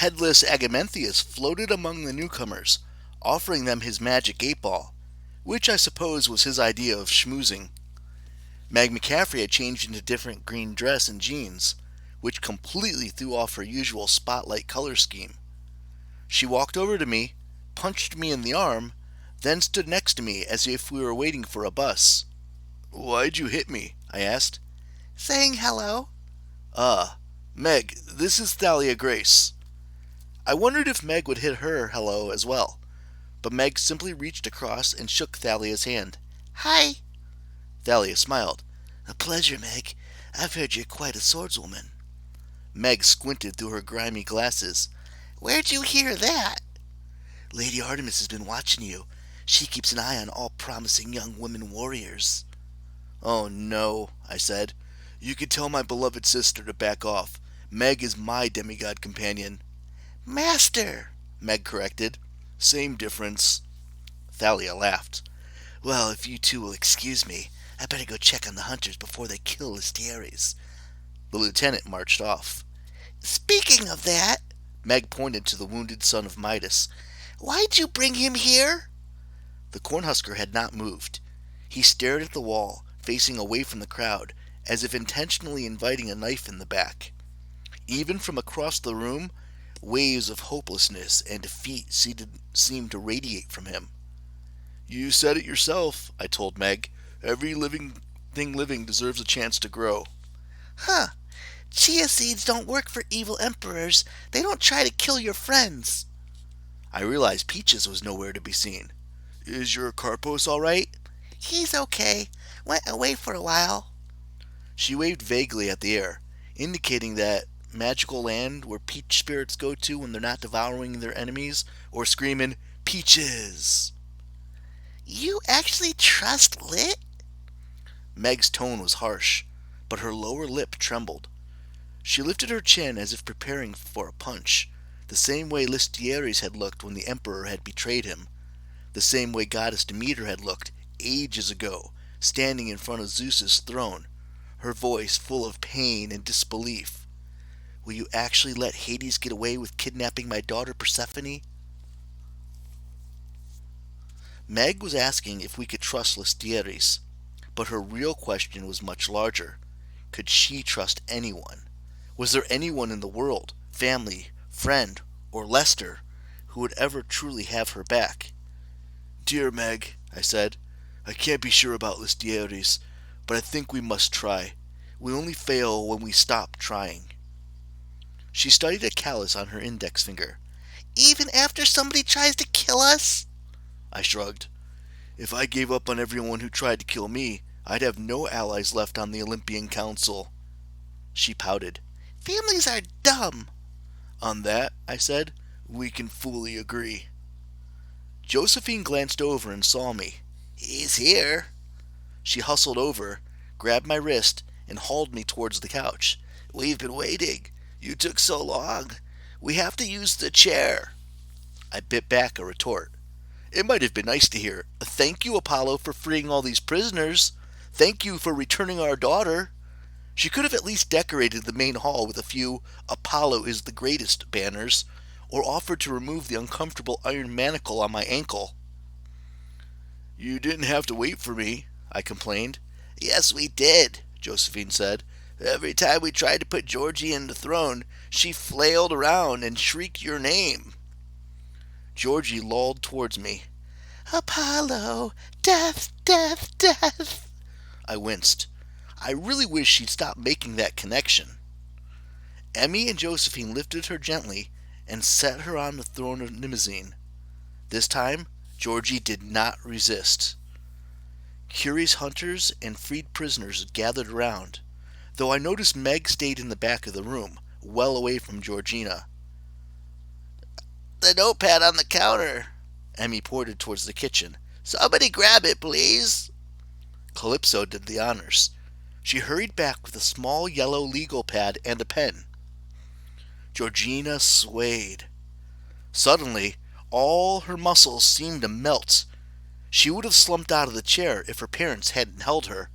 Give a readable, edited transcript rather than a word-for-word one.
Headless Agamenthius floated among the newcomers, offering them his magic 8-ball, which I suppose was his idea of schmoozing. Meg McCaffrey had changed into a different green dress and jeans, which completely threw off her usual spotlight color scheme. She walked over to me, punched me in the arm, then stood next to me as if we were waiting for a bus. "Why'd you hit me?" I asked. Saying hello. Meg, this is Thalia Grace. I wondered if Meg would hit her hello as well, but Meg simply reached across and shook Thalia's hand. Hi. Thalia smiled. A pleasure, Meg. I've heard you're quite a swordswoman. Meg squinted through her grimy glasses. Where'd you hear that? Lady Artemis has been watching you. She keeps an eye on all promising young women warriors. Oh no, I said. You can tell my beloved sister to back off. Meg is my demigod companion. Master, Meg corrected. Same difference. Thalia laughed. Well, if you two will excuse me, I better go check on the hunters before they kill Listieres. The lieutenant marched off. Speaking of that, Meg pointed to the wounded son of Midas. Why'd you bring him here? The Cornhusker had not moved. He stared at the wall, facing away from the crowd, as if intentionally inviting a knife in the back. Even from across the room, waves of hopelessness and defeat seemed to radiate from him. You said it yourself, I told Meg. Every living thing living deserves a chance to grow. Huh. Chia seeds don't work for evil emperors. They don't try to kill your friends. I realized Peaches was nowhere to be seen. Is your Carpos all right? He's okay. Went away for a while. She waved vaguely at the air, indicating that magical land where peach spirits go to when they're not devouring their enemies or screaming, Peaches! You actually trust Lit? Meg's tone was harsh, but her lower lip trembled. She lifted her chin as if preparing for a punch, the same way Listieres had looked when the Emperor had betrayed him, the same way Goddess Demeter had looked ages ago, standing in front of Zeus's throne, her voice full of pain and disbelief. Will you actually let Hades get away with kidnapping my daughter Persephone? Meg was asking if we could trust Listieres, but her real question was much larger. Could she trust anyone? Was there anyone in the world, family, friend, or Lester, who would ever truly have her back? Dear Meg, I said, I can't be sure about Listieres, but I think we must try. We only fail when we stop trying. She studied a callus on her index finger. Even after somebody tries to kill us? I shrugged. If I gave up on everyone who tried to kill me, I'd have no allies left on the Olympian Council. She pouted. Families are dumb. On that, I said, we can fully agree. Josephine glanced over and saw me. He's here. She hustled over, grabbed my wrist, and hauled me towards the couch. We've been waiting. You took so long. We have to use the chair. I bit back a retort. It might have been nice to hear, thank you, Apollo, for freeing all these prisoners. Thank you for returning our daughter. She could have at least decorated the main hall with a few Apollo is the greatest banners, or offered to remove the uncomfortable iron manacle on my ankle. You didn't have to wait for me, I complained. Yes, we did, Josephine said. Every time we tried to put Georgie in the throne, she flailed around and shrieked your name. Georgie lolled towards me. Apollo, death, death, death. I winced. I really wish she'd stop making that connection. Emmy and Josephine lifted her gently and set her on the throne of Nimazine. This time, Georgie did not resist. Curious hunters and freed prisoners gathered around, though I noticed Meg stayed in the back of the room, well away from Georgina. The notepad on the counter. Emmy pointed towards the kitchen. Somebody grab it, please. Calypso did the honors. She hurried back with a small yellow legal pad and a pen. Georgina swayed. Suddenly, all her muscles seemed to melt. She would have slumped out of the chair if her parents hadn't held her.